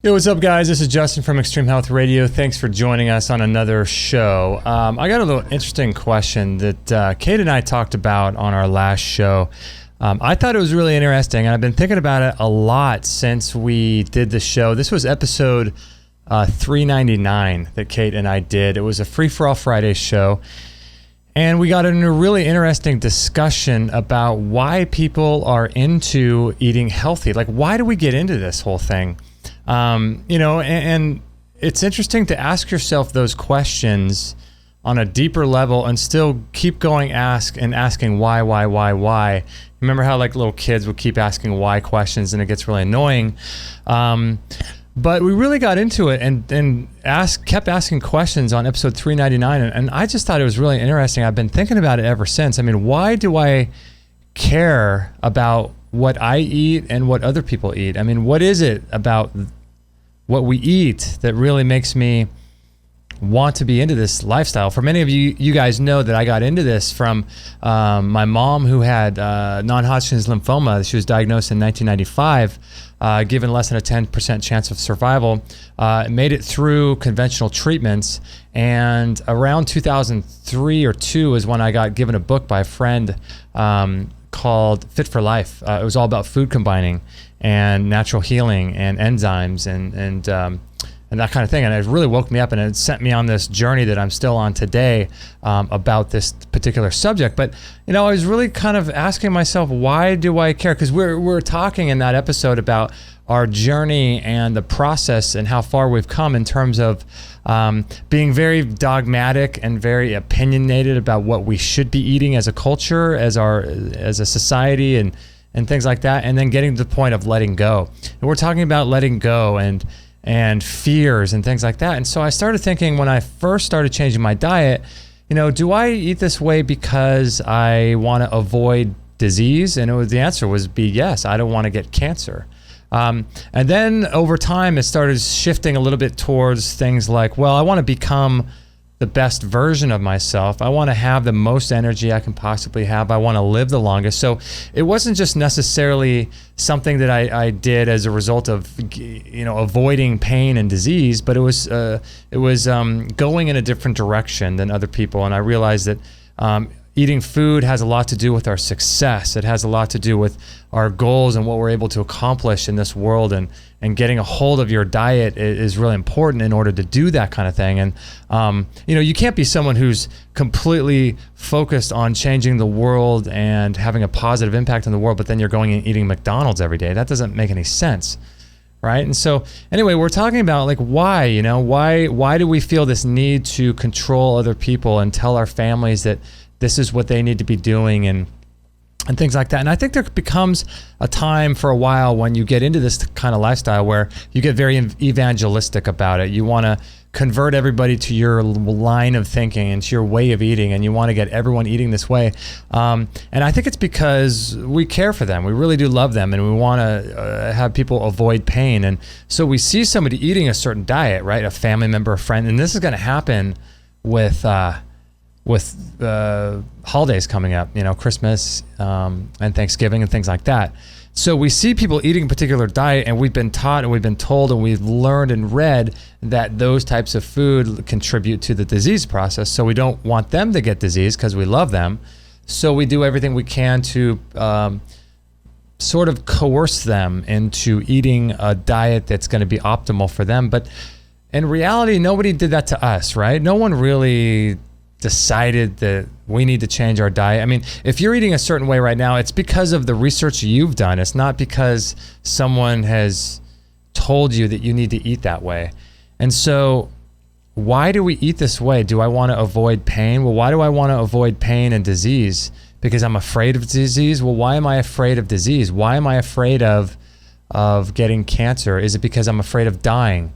Hey, what's up, guys? This is Justin from Extreme Health Radio. Thanks for joining us on another show. I got a little interesting question that Kate and I talked about on our last show. I thought it was really interesting, and I've been thinking about it a lot since we did the show. This was episode 399 that Kate and I did. It was a Free For All Friday show, and we got in a really interesting discussion about why people are into eating healthy. Like, why do we get into this whole thing? And it's interesting to ask yourself those questions on a deeper level and still keep going asking why. Remember how like little kids would keep asking why questions and it gets really annoying. But we really got into it and kept asking questions on episode 399. And I just thought it was really interesting. I've been thinking about it ever since. I mean, why do I care about what I eat and what other people eat? I mean, what is it about what we eat that really makes me want to be into this lifestyle? For many of you guys know that I got into this from my mom, who had non-Hodgkin's lymphoma. She was diagnosed in 1995, given less than a 10% chance of survival, made it through conventional treatments. And around 2003 or 2 is when I got given a book by a friend called Fit for Life. It was all about food combining and natural healing and enzymes and that kind of thing. And it really woke me up, and it sent me on this journey that I'm still on today about this particular subject. But, I was really kind of asking myself, why do I care? Because we're talking in that episode about our journey and the process and how far we've come in terms of being very dogmatic and very opinionated about what we should be eating as a culture, as a society, and things like that, and then getting to the point of letting go. And we're talking about letting go and fears and things like that. And so I started thinking, when I first started changing my diet, do I eat this way because I want to avoid disease? And the answer would be yes. I don't want to get cancer. And then over time, it started shifting a little bit towards things like, well, I want to become the best version of myself. I want to have the most energy I can possibly have. I want to live the longest. So it wasn't just necessarily something that I did as a result of, avoiding pain and disease, but it was going in a different direction than other people. And I realized that eating food has a lot to do with our success. It has a lot to do with our goals and what we're able to accomplish in this world, and getting a hold of your diet is really important in order to do that kind of thing. And you can't be someone who's completely focused on changing the world and having a positive impact on the world, but then you're going and eating McDonald's every day. That doesn't make any sense, right? And so anyway, we're talking about like why do we feel this need to control other people and tell our families that this is what they need to be doing and things like that. And I think there becomes a time for a while when you get into this kind of lifestyle where you get very evangelistic about it. You want to convert everybody to your line of thinking and to your way of eating, and you want to get everyone eating this way. And I think it's because we care for them. We really do love them, and we want to have people avoid pain. And so we see somebody eating a certain diet, right? A family member, a friend, and this is going to happen with holidays coming up, Christmas and Thanksgiving and things like that. So we see people eating a particular diet, and we've been taught and we've been told and we've learned and read that those types of food contribute to the disease process. So we don't want them to get disease because we love them. So we do everything we can to sort of coerce them into eating a diet that's going to be optimal for them. But in reality, nobody did that to us, right? No one really decided that we need to change our diet. I mean, if you're eating a certain way right now, it's because of the research you've done. It's not because someone has told you that you need to eat that way. And so why do we eat this way? Do I want to avoid pain? Well, why do I want to avoid pain and disease? Because I'm afraid of disease? Well, why am I afraid of disease? Why am I afraid of getting cancer? Is it because I'm afraid of dying?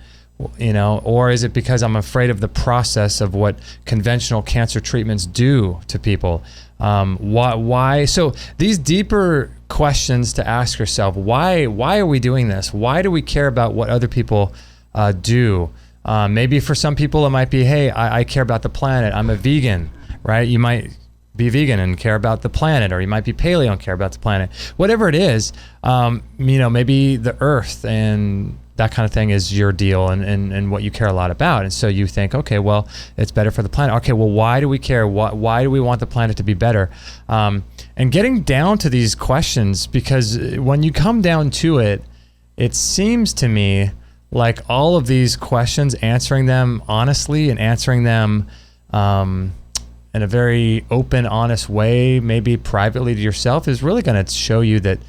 Or is it because I'm afraid of the process of what conventional cancer treatments do to people? Why? So these deeper questions to ask yourself, why are we doing this? Why do we care about what other people do? Maybe for some people it might be, hey, I care about the planet. I'm a vegan, right? You might be vegan and care about the planet, or you might be paleo and care about the planet. Whatever it is, maybe the earth and that kind of thing is your deal and what you care a lot about. And so you think, okay, well, it's better for the planet. Okay, well, why do we care? Why do we want the planet to be better? And getting down to these questions, because when you come down to it, it seems to me like all of these questions, answering them honestly and answering them in a very open, honest way, maybe privately to yourself, is really going to show you that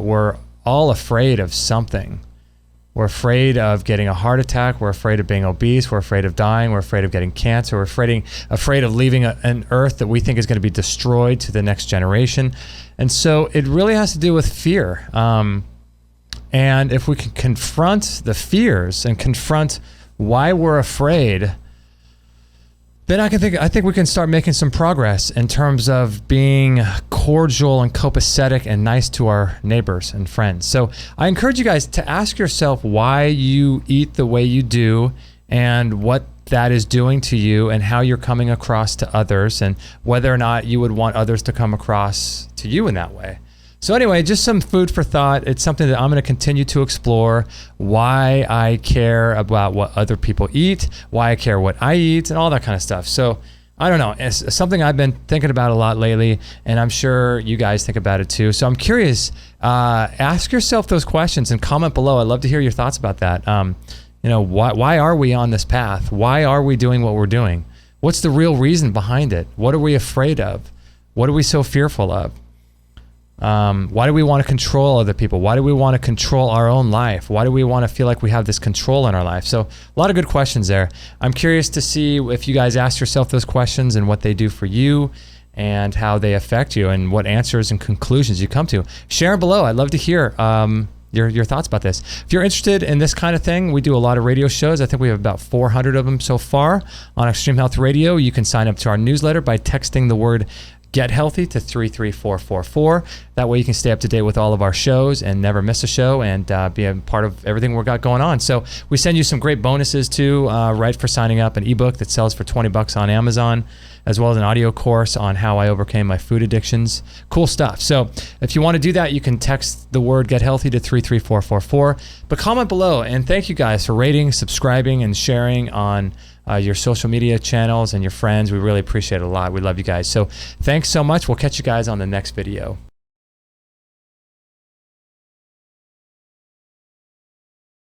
we're all afraid of something. We're afraid of getting a heart attack. We're afraid of being obese. We're afraid of dying. We're afraid of getting cancer. We're afraid of leaving an earth that we think is going to be destroyed to the next generation. And so it really has to do with fear. And if we can confront the fears and confront why we're afraid, then I think we can start making some progress in terms of being cordial and copacetic and nice to our neighbors and friends. So I encourage you guys to ask yourself why you eat the way you do and what that is doing to you and how you're coming across to others and whether or not you would want others to come across to you in that way. So anyway, just some food for thought. It's something that I'm going to continue to explore, why I care about what other people eat, why I care what I eat, and all that kind of stuff. So I don't know. It's something I've been thinking about a lot lately, and I'm sure you guys think about it too. So I'm curious. Ask yourself those questions and comment below. I'd love to hear your thoughts about that. Why are we on this path? Why are we doing what we're doing? What's the real reason behind it? What are we afraid of? What are we so fearful of? Why do we want to control other people? Why do we want to control our own life? Why do we want to feel like we have this control in our life? So a lot of good questions there. I'm curious to see if you guys ask yourself those questions and what they do for you and how they affect you and what answers and conclusions you come to. Share them below. I'd love to hear your thoughts about this. If you're interested in this kind of thing, we do a lot of radio shows. I think we have about 400 of them so far on Extreme Health Radio. You can sign up to our newsletter by texting the word Get Healthy to 33444. That way you can stay up to date with all of our shows and never miss a show and be a part of everything we've got going on. So we send you some great bonuses too, right for signing up, an ebook that sells for $20 on Amazon, as well as an audio course on how I overcame my food addictions. Cool stuff. So if you want to do that, you can text the word Get Healthy to 33444. But comment below, and thank you guys for rating, subscribing, and sharing on your social media channels and your friends. We really appreciate it a lot. We love you guys. So thanks so much. We'll catch you guys on the next video.